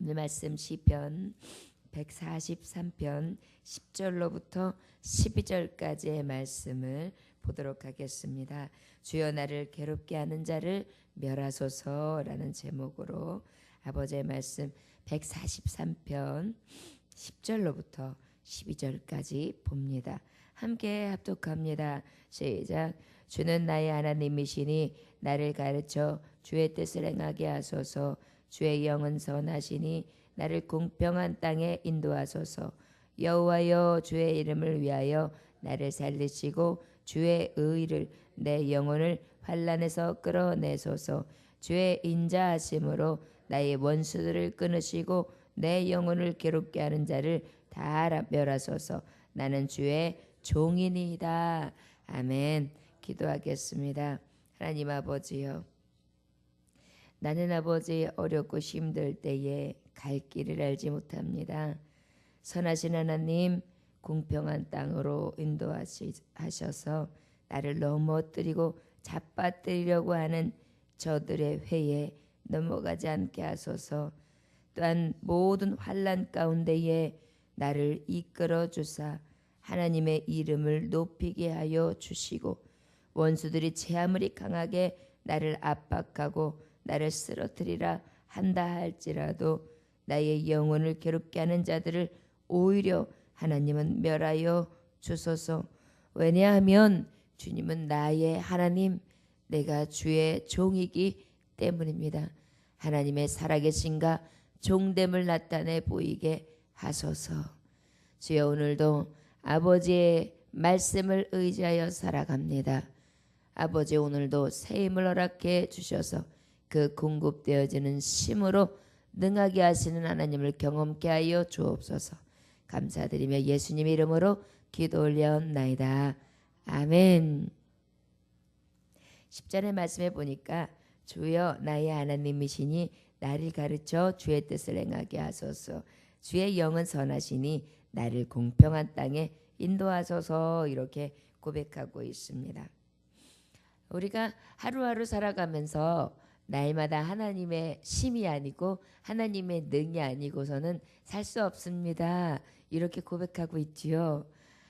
오늘 말씀 시편 143편 10절로부터 12절까지의 말씀을 보도록 하겠습니다. 주여 나를 괴롭게 하는 자를 멸하소서라는 제목으로 아버지의 말씀 143편 10절로부터 12절까지 봅니다. 함께 합독합니다. 시작. 주는 나의 하나님이시니 나를 가르쳐 주의 뜻을 행하게 하소서. 주의 영은 선하시니 나를 공평한 땅에 인도하소서. 여호와여 주의 이름을 위하여 나를 살리시고 주의 의를 내 영혼을 환난에서 끌어내소서. 주의 인자하심으로 나의 원수들을 끊으시고 내 영혼을 괴롭게 하는 자를 다 멸하소서. 나는 주의 종이니이다. 아멘. 기도하겠습니다. 하나님 아버지여, 나는 아버지 어렵고 힘들 때에 갈 길을 알지 못합니다. 선하신 하나님, 공평한 땅으로 인도하셔서 나를 넘어뜨리고 잡아뜨리려고 하는 저들의 회에 넘어가지 않게 하소서. 또한 모든 환난 가운데에 나를 이끌어 주사 하나님의 이름을 높이게 하여 주시고, 원수들이 제 아무리 강하게 나를 압박하고 나를 쓰러뜨리라 한다 할지라도 나의 영혼을 괴롭게 하는 자들을 오히려 하나님은 멸하여 주소서. 왜냐하면 주님은 나의 하나님, 내가 주의 종이기 때문입니다. 하나님의 살아계신가 종됨을 나타내 보이게 하소서. 주여, 오늘도 아버지의 말씀을 의지하여 살아갑니다. 아버지, 오늘도 새 힘을 허락해 주셔서 그 공급되어지는 힘으로 능하게 하시는 하나님을 경험케 하여 주옵소서. 감사드리며 예수님의 이름으로 기도 올려옵나이다. 아멘. 10절의 말씀에 보니까 주여 나의 하나님이시니 나를 가르쳐 주의 뜻을 행하게 하소서. 주의 영은 선하시니 나를 공평한 땅에 인도하소서. 이렇게 고백하고 있습니다. 우리가 하루하루 살아가면서 날마다 하나님의 심이 아니고 하나님의 능이 아니고서는 살 수 없습니다. 이렇게 고백하고 있지요.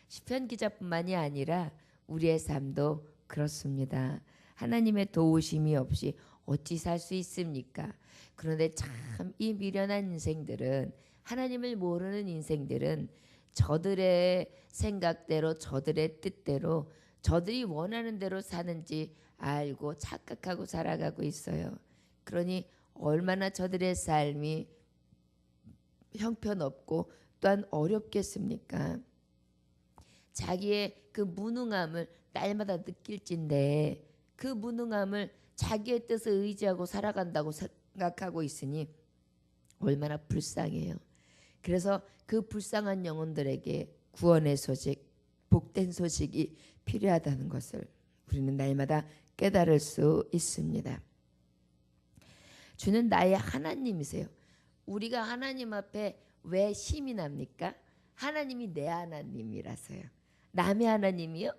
시편 기자뿐만이 아니라 우리의 삶도 그렇습니다. 하나님의 도우심이 없이 어찌 살 수 있습니까? 그런데 참 이 미련한 인생들은, 하나님을 모르는 인생들은 저들의 생각대로, 저들의 뜻대로, 저들이 원하는 대로 사는지 알고 착각하고 살아가고 있어요. 그러니 얼마나 저들의 삶이 형편없고 또한 어렵겠습니까? 자기의 그 무능함을 날마다 느낄진데 그 무능함을 자기의 뜻을 의지하고 살아간다고 생각하고 있으니 얼마나 불쌍해요. 그래서 그 불쌍한 영혼들에게 구원의 소식, 복된 소식이 필요하다는 것을 우리는 날마다 깨달을 수 있습니다. 주는 나의 하나님이세요. 우리가 하나님 앞에 왜 힘이 납니까? 하나님이 내 하나님이라서요. 남의 하나님이요?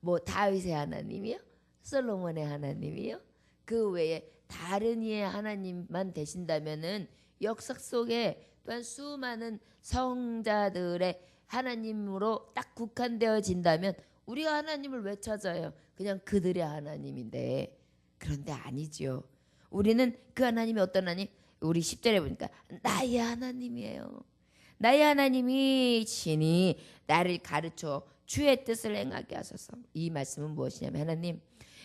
뭐 다윗의 하나님이요? 솔로몬의 하나님이요? 그 외에 다른 이의 하나님만 되신다면은 역사 속에 또한 수많은 성자들의 하나님으로 딱 국한되어진다면 우리가 하나님을 왜 찾아요? 그냥 그들의 하나님인데. 그런데 아니죠. 우리는 그 하나님이 어떤 하나님? 우리 10절에 보니까 나의 하나님이에요. 나의 하나님이 신이 나를 가르쳐 주의 뜻을 행하게 하소서. 이 말씀은 무엇이냐면, 하나님,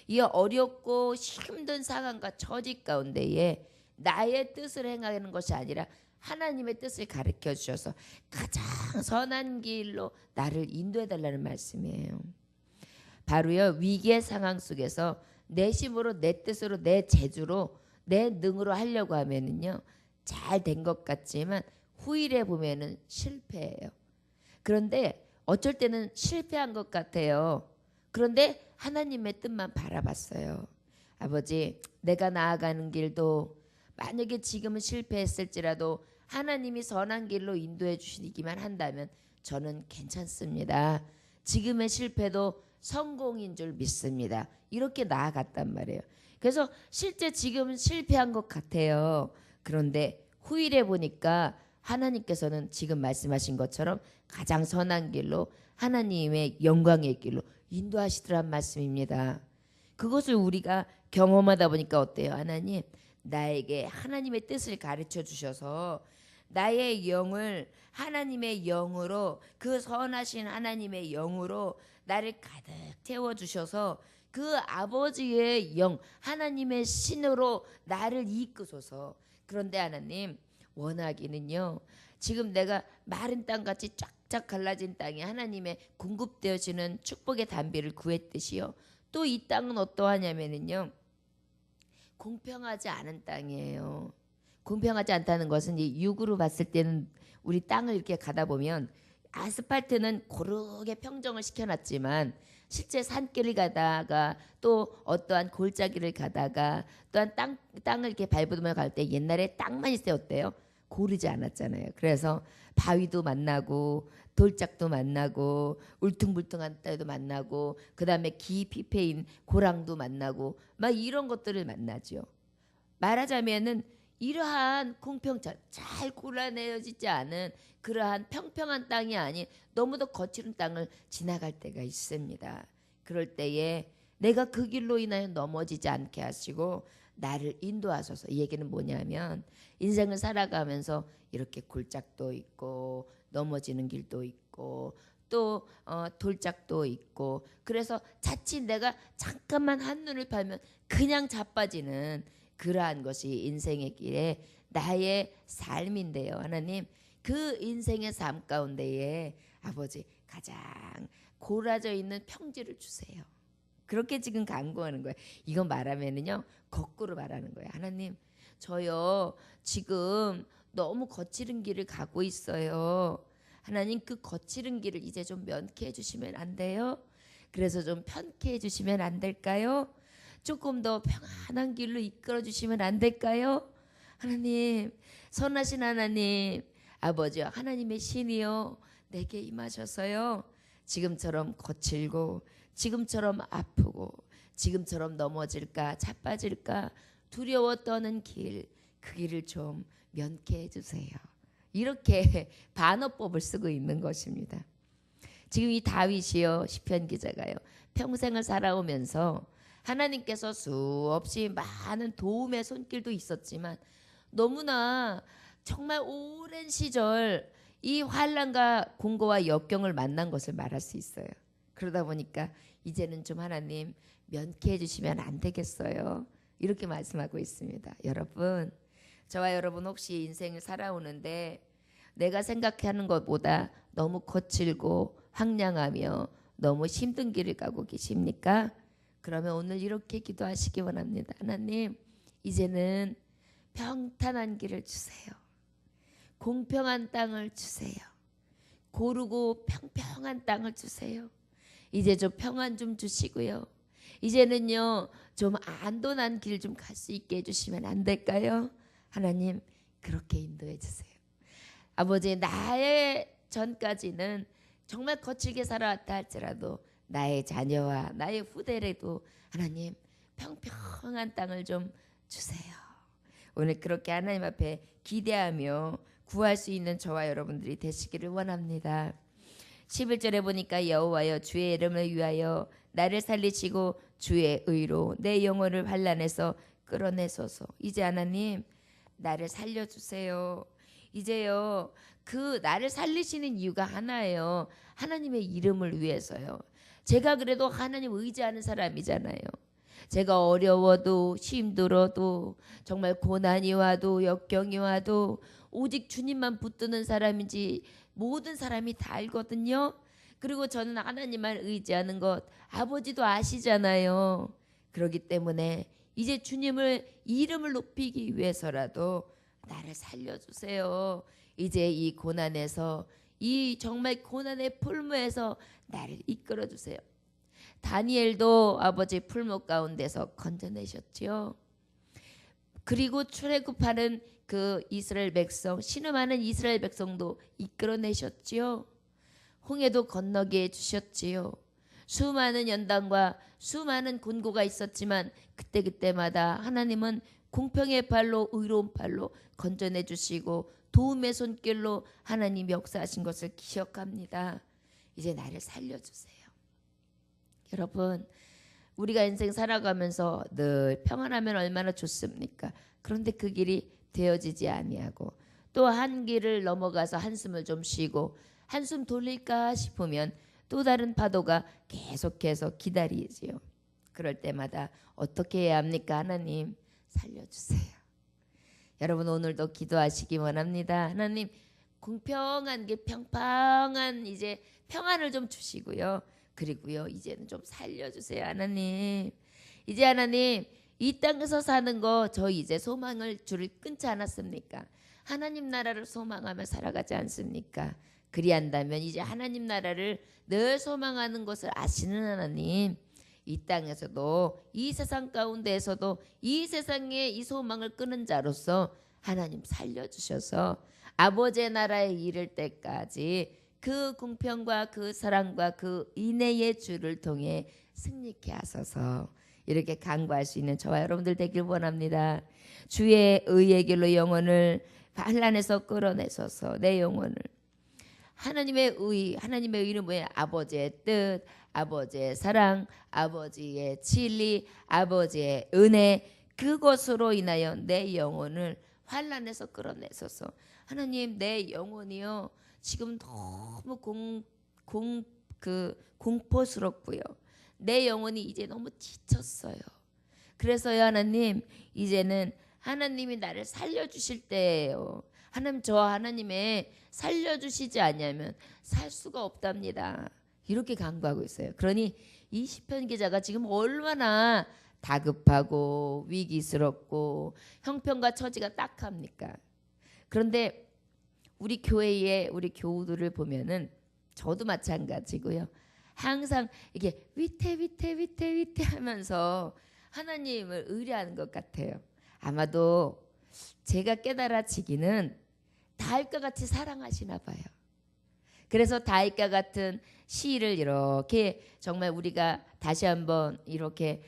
이 어렵고 힘든 상황과 처지 가운데에 나의 뜻을 행하는 것이 아니라 하나님의 뜻을 가르쳐 주셔서 가장 선한 길로 나를 인도해 달라는 말씀이에요. 바로요, 위기의 상황 속에서 내 힘으로, 내 뜻으로, 내 재주로, 내 능으로 하려고 하면은요, 잘 된 것 같지만 후일에 보면은 실패해요. 그런데 어쩔 때는 실패한 것 같아요. 그런데 하나님의 뜻만 바라봤어요. 아버지, 내가 나아가는 길도 만약에 지금은 실패했을지라도 하나님이 선한 길로 인도해 주시기만 한다면 저는 괜찮습니다. 지금의 실패도 성공인 줄 믿습니다. 이렇게 나아갔단 말이에요. 그래서 실제 지금은 실패한 것 같아요. 그런데 후일에 보니까 하나님께서는 지금 말씀하신 것처럼 가장 선한 길로 하나님의 영광의 길로 인도하시더란 말씀입니다. 그것을 우리가 경험하다 보니까 어때요? 하나님, 나에게 하나님의 뜻을 가르쳐 주셔서 나의 영을 하나님의 영으로, 그 선하신 하나님의 영으로 나를 가득 채워주셔서 그 아버지의 영, 하나님의 신으로 나를 이끄소서. 그런데 하나님, 원하기는요, 지금 내가 마른 땅같이 쫙쫙 갈라진 땅이 하나님의 공급되어지는 축복의 단비를 구했듯이요, 또 이 땅은 어떠하냐면요, 공평하지 않은 땅이에요. 공평하지 않다는 것은 이 육으로 봤을 때는 우리 땅을 이렇게 가다 보면 아스팔트는 고르게 평정을 시켜놨지만 실제 산길을 가다가 또 어떠한 골짜기를 가다가 또한 땅을 이렇게 밟으며 갈 때 옛날에 땅만 있을 때 어때요? 고르지 않았잖아요. 그래서 바위도 만나고 돌짝도 만나고 울퉁불퉁한 땅도 만나고 그다음에 깊이 패인 고랑도 만나고 막 이런 것들을 만나죠. 말하자면은 이러한 잘 골라내어지지 않은 그러한 평평한 땅이 아닌 너무도 거칠은 땅을 지나갈 때가 있습니다. 그럴 때에 내가 그 길로 인하여 넘어지지 않게 하시고 나를 인도하소서. 이 얘기는 뭐냐면 인생을 살아가면서 이렇게 골짝도 있고 넘어지는 길도 있고 또 돌짝도 있고, 그래서 자칫 내가 잠깐만 한눈을 팔면 그냥 자빠지는 그러한 것이 인생의 길에 나의 삶인데요. 하나님, 그 인생의 삶 가운데에 아버지 가장 골아져 있는 평지를 주세요. 그렇게 지금 간구하는 거예요. 이건 말하면은요, 거꾸로 말하는 거예요. 하나님, 저요 지금 너무 거칠은 길을 가고 있어요. 하나님, 그 거칠은 길을 이제 좀 면케 해주시면 안 돼요? 그래서 좀 편케 해주시면 안 될까요? 조금 더 평안한 길로 이끌어 주시면 안 될까요? 하나님, 선하신 하나님, 아버지와 하나님의 신이요, 내게 임하셔서요, 지금처럼 거칠고 지금처럼 아프고 지금처럼 넘어질까 자빠질까 두려워 떠는 길, 그 길을 좀 면케 해주세요. 이렇게 반어법을 쓰고 있는 것입니다. 지금 이 다윗이요, 시편 기자가요, 평생을 살아오면서 하나님께서 수없이 많은 도움의 손길도 있었지만 너무나 정말 오랜 시절 이 환난과 공고와 역경을 만난 것을 말할 수 있어요. 그러다 보니까 이제는 좀 하나님 면케해 주시면 안 되겠어요? 이렇게 말씀하고 있습니다. 여러분, 저와 여러분 혹시 인생을 살아오는데 내가 생각하는 것보다 너무 거칠고 황량하며 너무 힘든 길을 가고 계십니까? 그러면 오늘 이렇게 기도하시기 원합니다. 하나님, 이제는 평탄한 길을 주세요. 공평한 땅을 주세요. 고르고 평평한 땅을 주세요. 이제 좀 평안 좀 주시고요. 이제는요, 좀 안돈한 길 좀 갈 수 있게 해주시면 안 될까요? 하나님, 그렇게 인도해 주세요. 아버지, 나의 전까지는 정말 거칠게 살아왔다 할지라도 나의 자녀와 나의 후대에도 하나님 평평한 땅을 좀 주세요. 오늘 그렇게 하나님 앞에 기대하며 구할 수 있는 저와 여러분들이 되시기를 원합니다. 11절에 보니까 여호와여, 주의 이름을 위하여 나를 살리시고 주의 의로 내 영혼을 환난에서 끌어내소서. 이제 하나님, 나를 살려주세요. 이제요, 그 나를 살리시는 이유가 하나예요. 하나님의 이름을 위해서요. 제가 그래도 하나님 의지하는 사람이잖아요. 제가 어려워도 힘들어도 정말 고난이 와도 역경이 와도 오직 주님만 붙드는 사람인지 모든 사람이 다 알거든요. 그리고 저는 하나님만 의지하는 것 아버지도 아시잖아요. 그렇기 때문에 이제 주님을 이름을 높이기 위해서라도 나를 살려주세요. 이제 이 고난에서, 이 정말 고난의 풀무에서 나를 이끌어주세요. 다니엘도 아버지 풀무 가운데서 건져내셨지요. 그리고 출애굽하는 그 이스라엘 백성, 신음하는 이스라엘 백성도 이끌어내셨지요. 홍해도 건너게 해주셨지요. 수많은 연단과 수많은 곤고가 있었지만 그때그때마다 하나님은 공평의 발로 의로운 발로 건져내 주시고 도움의 손길로 하나님 역사하신 것을 기억합니다. 이제 나를 살려주세요. 여러분, 우리가 인생 살아가면서 늘 평안하면 얼마나 좋습니까? 그런데 그 길이 되어지지 아니하고 또 한 길을 넘어가서 한숨을 좀 쉬고 한숨 돌릴까 싶으면 또 다른 파도가 계속해서 기다리지요. 그럴 때마다 어떻게 해야 합니까? 하나님 살려주세요. 여러분, 오늘도 기도하시기 원합니다. 하나님 공평한 게 평평한 이제 평안을 좀 주시고요. 그리고요, 이제는 좀 살려주세요. 하나님, 이제 하나님 이 땅에서 사는 거 저희 이제 소망을 줄을 끊지 않았습니까? 하나님 나라를 소망하며 살아가지 않습니까? 그리한다면 이제 하나님 나라를 늘 소망하는 것을 아시는 하나님, 이 땅에서도 이 세상 가운데에서도 이 세상에 이 소망을 끄는 자로서 하나님 살려주셔서 아버지의 나라에 이를 때까지 그 공평과 그 사랑과 그 인애의 주를 통해 승리케 하소서. 이렇게 간구할 수 있는 저와 여러분들 되길 원합니다. 주의 의의 길로 영혼을 환난에서 끌어내소서. 내 영혼을 하나님의 의, 하나님의 의는 뭐예요? 아버지의 뜻, 아버지의 사랑, 아버지의 진리, 아버지의 은혜, 그것으로 인하여 내 영혼을 환난에서 끌어내소서. 하나님, 내 영혼이요 지금 너무 공포스럽고요. 내 영혼이 이제 너무 지쳤어요. 그래서요, 하나님, 이제는 하나님이 나를 살려주실 때예요. 하나님, 저 하나님의 살려주시지 않으면 살 수가 없답니다. 이렇게 간구하고 있어요. 그러니 이 시편 기자가 지금 얼마나 다급하고 위기스럽고 형편과 처지가 딱합니까? 그런데 우리 교회의 우리 교우들을 보면은 저도 마찬가지고요. 항상 이게 위태 하면서 하나님을 의뢰하는 것 같아요. 아마도 제가 깨달아지기는 다윗과 같이 사랑하시나 봐요. 그래서 다윗과 같은 시를 이렇게 정말 우리가 다시 한번 이렇게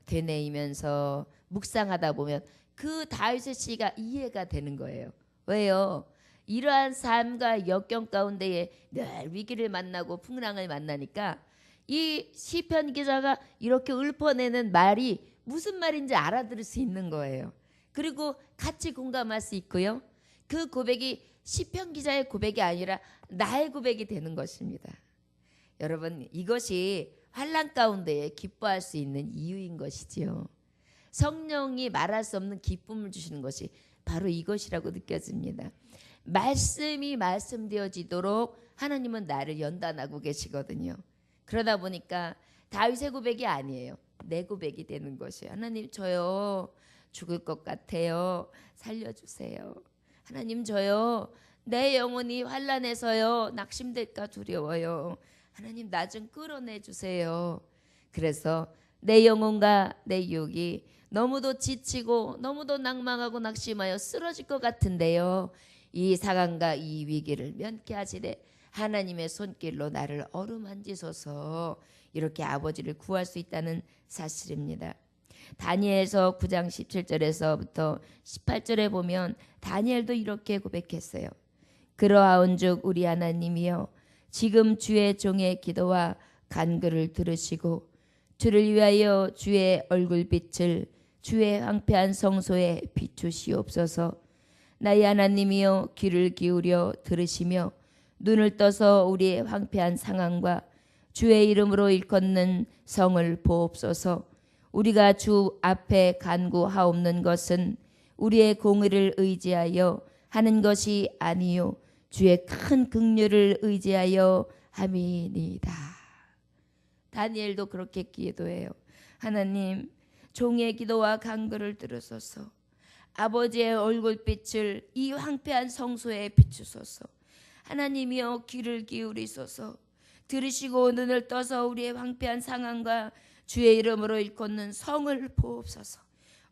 되뇌이면서 묵상하다 보면 그 다윗의 시가 이해가 되는 거예요. 왜요? 이러한 삶과 역경 가운데에 늘 위기를 만나고 풍랑을 만나니까 이 시편 기자가 이렇게 읊어내는 말이 무슨 말인지 알아들을 수 있는 거예요. 그리고 같이 공감할 수 있고요. 그 고백이 시편 기자의 고백이 아니라 나의 고백이 되는 것입니다. 여러분, 이것이 환난 가운데에 기뻐할 수 있는 이유인 것이지요. 성령이 말할 수 없는 기쁨을 주시는 것이 바로 이것이라고 느껴집니다. 말씀이 말씀되어지도록 하나님은 나를 연단하고 계시거든요. 그러다 보니까 다윗의 고백이 아니에요. 내 고백이 되는 것이에요. 하나님, 저요 죽을 것 같아요. 살려주세요. 하나님, 저요 내 영혼이 환난해서요 낙심될까 두려워요. 하나님, 나 좀 끌어내 주세요. 그래서 내 영혼과 내 육이 너무도 지치고 너무도 낭망하고 낙심하여 쓰러질 것 같은데요, 이 상황과 이 위기를 면케하시되 하나님의 손길로 나를 어루만지소서. 이렇게 아버지를 구할 수 있다는 사실입니다. 다니엘서 9장 17절에서부터 18절에 보면 다니엘도 이렇게 고백했어요. 그러하온즉 우리 하나님이여, 지금 주의 종의 기도와 간구를 들으시고 주를 위하여 주의 얼굴빛을 주의 황폐한 성소에 비추시옵소서. 나의 하나님이여, 귀를 기울여 들으시며 눈을 떠서 우리의 황폐한 상황과 주의 이름으로 일컫는 성을 보옵소서. 우리가 주 앞에 간구하옵는 것은 우리의 공의를 의지하여 하는 것이 아니요 주의 큰 긍휼을 의지하여 함이니이다. 다니엘도 그렇게 기도해요. 하나님, 종의 기도와 간구를 들으소서. 아버지의 얼굴빛을 이 황폐한 성소에 비추소서. 하나님이여, 귀를 기울이소서. 들으시고 눈을 떠서 우리의 황폐한 상황과 주의 이름으로 일컫는 성을 보옵소서.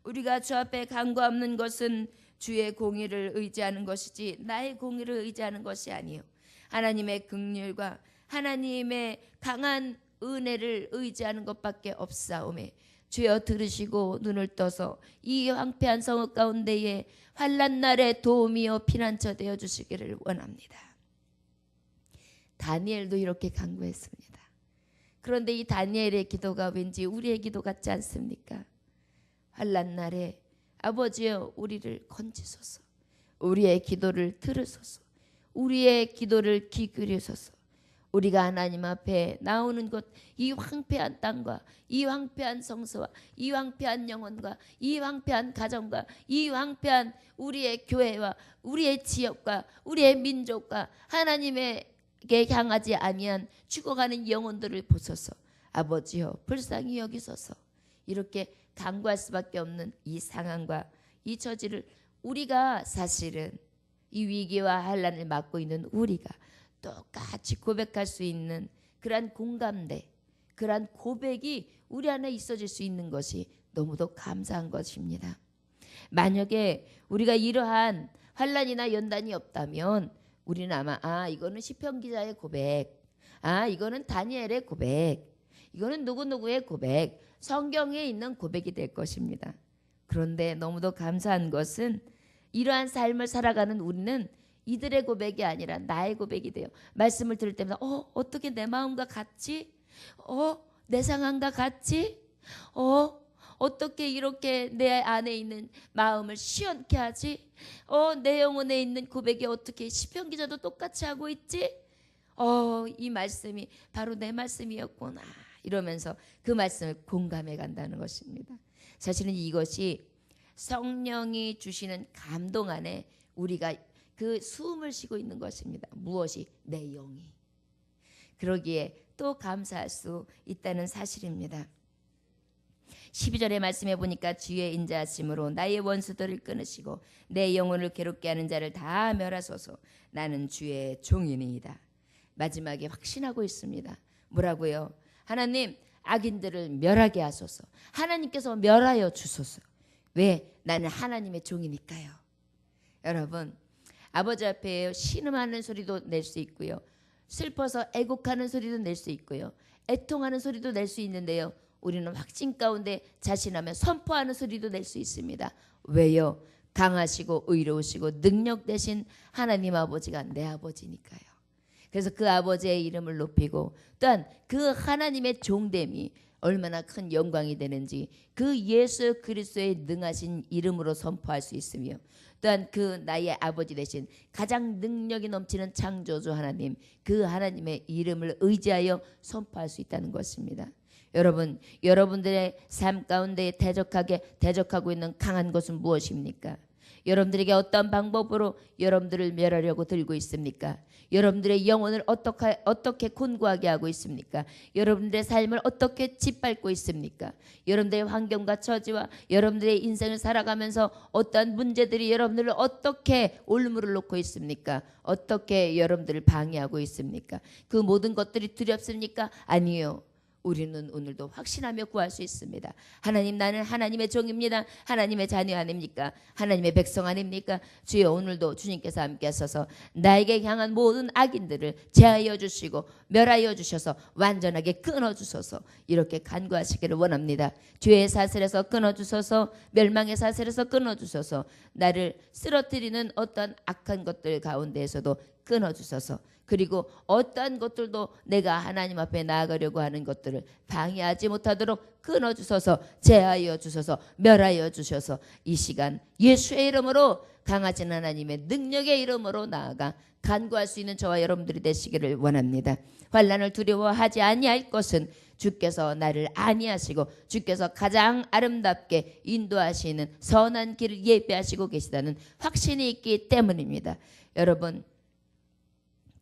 우리가 주 앞에 간구하는 것은 주의 공의를 의지하는 것이지 나의 공의를 의지하는 것이 아니요 하나님의 긍휼과 하나님의 강한 은혜를 의지하는 것밖에 없사오매 주여 들으시고 눈을 떠서 이 황폐한 성읍 가운데에 환난 날에 도움이요 피난처 되어 주시기를 원합니다. 다니엘도 이렇게 간구했습니다. 그런데 이 다니엘의 기도가 왠지 우리의 기도 같지 않습니까? 환난 날에 아버지여 우리를 건지소서, 우리의 기도를 들으소서, 우리의 기도를 귀 기울이소서. 우리가 하나님 앞에 나오는 것, 이 황폐한 땅과 이 황폐한 성소와 이 황폐한 영혼과 이 황폐한 가정과 이 황폐한 우리의 교회와 우리의 지역과 우리의 민족과 하나님에게 향하지 아니한 죽어가는 영혼들을 보소서. 아버지여 불쌍히 여기소서. 이렇게 간구할 수밖에 없는 이 상황과 이 처지를 우리가 사실은 이 위기와 환난을 맞고 있는 우리가 똑같이 고백할 수 있는 그러한 공감대, 그러한 고백이 우리 안에 있어질 수 있는 것이 너무도 감사한 것입니다. 만약에 우리가 이러한 환난이나 연단이 없다면 우리는 아마 이거는 시편 기자의 고백, 이거는 다니엘의 고백, 이거는 누구누구의 고백, 성경에 있는 고백이 될 것입니다. 그런데 너무도 감사한 것은 이러한 삶을 살아가는 우리는 이들의 고백이 아니라 나의 고백이 돼요. 말씀을 들을 때마다 어떻게 내 마음과 같지? 내 상황과 같지? 어떻게 이렇게 내 안에 있는 마음을 시원케 하지? 내 영혼에 있는 고백이 어떻게 시편 기자도 똑같이 하고 있지? 이 말씀이 바로 내 말씀이었구나. 이러면서 그 말씀을 공감해 간다는 것입니다. 사실은 이것이 성령이 주시는 감동 안에 우리가 그 숨을 쉬고 있는 것입니다. 무엇이? 내 영이. 그러기에 또 감사할 수 있다는 사실입니다. 12절의 말씀에 보니까 주의 인자하심으로 나의 원수들을 끊으시고 내 영혼을 괴롭게 하는 자를 다 멸하소서. 나는 주의 종이니이다. 마지막에 확신하고 있습니다. 뭐라고요? 하나님, 악인들을 멸하게 하소서. 하나님께서 멸하여 주소서. 왜? 나는 하나님의 종이니까요. 여러분, 아버지 앞에 신음하는 소리도 낼 수 있고요, 슬퍼서 애곡하는 소리도 낼 수 있고요, 애통하는 소리도 낼 수 있는데요, 우리는 확신 가운데 자신하며 선포하는 소리도 낼 수 있습니다. 왜요? 강하시고 의로우시고 능력 되신 하나님 아버지가 내 아버지니까요. 그래서 그 아버지의 이름을 높이고 또한 그 하나님의 종됨이 얼마나 큰 영광이 되는지 그 예수 그리스도의 능하신 이름으로 선포할 수 있으며, 또한 그 나의 아버지 되신 가장 능력이 넘치는 창조주 하나님, 그 하나님의 이름을 의지하여 선포할 수 있다는 것입니다. 여러분, 여러분들의 삶 가운데 대적하고 있는 강한 것은 무엇입니까? 여러분들에게 어떤 방법으로 여러분들을 멸하려고 들고 있습니까? 여러분들의 영혼을 어떻게 곤고하게 하고 있습니까? 여러분들의 삶을 어떻게 짓밟고 있습니까? 여러분들의 환경과 처지와 여러분들의 인생을 살아가면서 어떠한 문제들이 여러분들을 어떻게 올무를 놓고 있습니까? 어떻게 여러분들을 방해하고 있습니까? 그 모든 것들이 두렵습니까? 아니요. 우리는 오늘도 확신하며 구할 수 있습니다. 하나님, 나는 하나님의 종입니다. 하나님의 자녀 아닙니까? 하나님의 백성 아닙니까? 주여, 오늘도 주님께서 함께 하셔서 나에게 향한 모든 악인들을 제하여 주시고 멸하여 주셔서 완전하게 끊어주소서. 이렇게 간구하시기를 원합니다. 죄의 사슬에서 끊어주소서. 멸망의 사슬에서 끊어주소서. 나를 쓰러뜨리는 어떤 악한 것들 가운데에서도 끊어주소서. 그리고 어떠한 것들도 내가 하나님 앞에 나아가려고 하는 것들을 방해하지 못하도록 끊어주소서. 제하여 주소서. 멸하여 주셔서 이 시간 예수의 이름으로, 강하신 하나님의 능력의 이름으로 나아가 간구할 수 있는 저와 여러분들이 되시기를 원합니다. 환난을 두려워하지 아니할 것은 주께서 나를 안위하시고 주께서 가장 아름답게 인도하시는 선한 길을 예비하시고 계시다는 확신이 있기 때문입니다. 여러분,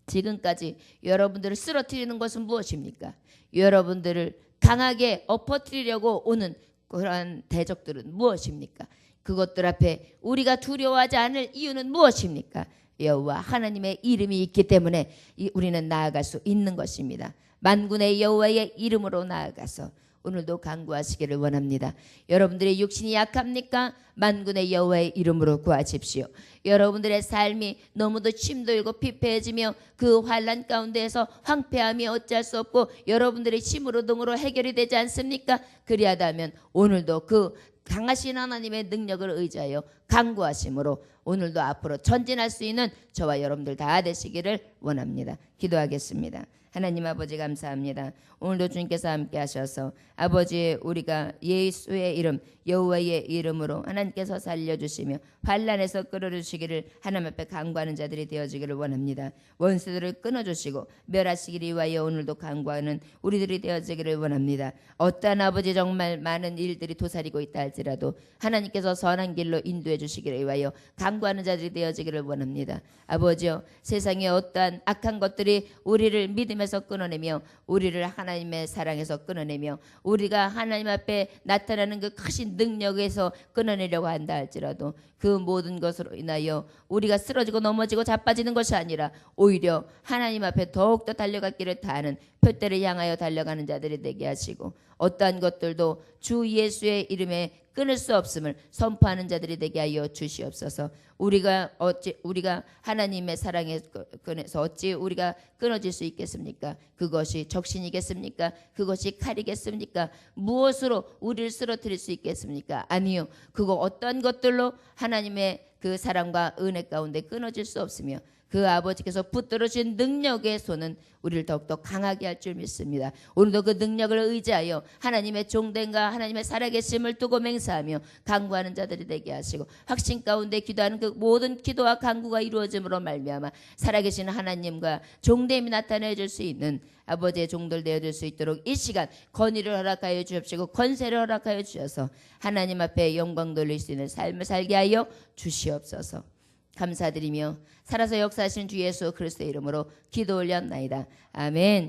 지금까지 여러분들을 쓰러뜨리는 것은 무엇입니까? 여러분들을 강하게 엎어뜨리려고 오는 그러한 대적들은 무엇입니까? 그것들 앞에 우리가 두려워하지 않을 이유는 무엇입니까? 여호와 하나님의 이름이 있기 때문에 우리는 나아갈 수 있는 것입니다. 만군의 여호와의 이름으로 나아가서 오늘도 간구하시기를 원합니다. 여러분들의 육신이 약합니까? 만군의 여호와의 이름으로 구하십시오. 여러분들의 삶이 너무도 힘들고 피폐해지며 그 환난 가운데에서 황폐함이 어찌할 수 없고 여러분들의 힘으로 등으로 해결이 되지 않습니까? 그리하다면 오늘도 그 강하신 하나님의 능력을 의지하여 간구하심으로 오늘도 앞으로 전진할 수 있는 저와 여러분들 다 되시기를 원합니다. 기도하겠습니다. 하나님 아버지 감사합니다. 오늘도 주님께서 함께 하셔서 아버지 우리가 예수의 이름 여호와의 이름으로 하나님께서 살려주시며 환난에서 끌어주시기를 하나님 앞에 간구하는 자들이 되어지기를 원합니다. 원수들을 끊어주시고 멸하시기를 위하여 오늘도 간구하는 우리들이 되어지기를 원합니다. 어떠한 아버지 정말 많은 일들이 도사리고 있다 할지라도 하나님께서 선한 길로 인도해 주시기를 위하여 간구하는 자들이 되어지기를 원합니다. 아버지여 세상에 어떠한 악한 것들이 우리를 믿음에서 끊어내며 우리를 하나님의 사랑에서 끊어내며 우리가 하나님 앞에 나타나는 그 크신 능력에서 끊어내려고 한다 할지라도 그 모든 것으로 인하여 우리가 쓰러지고 넘어지고 자빠지는 것이 아니라 오히려 하나님 앞에 더욱더 달려갔기를 다하는 표대를 향하여 달려가는 자들이 되게 하시고 어떠한 것들도 주 예수의 이름에 끊을 수 없음을 선포하는 자들이 되게 하여 주시옵소서. 우리가 하나님의 사랑에 끊어서 어찌 우리가 끊어질 수 있겠습니까? 그것이 적신이겠습니까? 그것이 칼이겠습니까? 무엇으로 우리를 쓰러뜨릴 수 있겠습니까? 아니요. 그거 어떤 것들로 하나님의 그 사랑과 은혜 가운데 끊어질 수 없으며 그 아버지께서 붙들어주신 능력의 손은 우리를 더욱더 강하게 할 줄 믿습니다. 오늘도 그 능력을 의지하여 하나님의 종됨과 하나님의 살아계심을 두고 맹세하며 간구하는 자들이 되게 하시고 확신 가운데 기도하는 그 모든 기도와 간구가 이루어짐으로 말미암아 살아계신 하나님과 종됨이 나타내 줄 수 있는 아버지의 종들 되어줄 수 있도록 이 시간 권위를 허락하여 주옵시고 권세를 허락하여 주셔서 하나님 앞에 영광 돌릴 수 있는 삶을 살게 하여 주시옵소서. 감사드리며 살아서 역사하신 주 예수 그리스도의 이름으로 기도 올렸나이다. 아멘.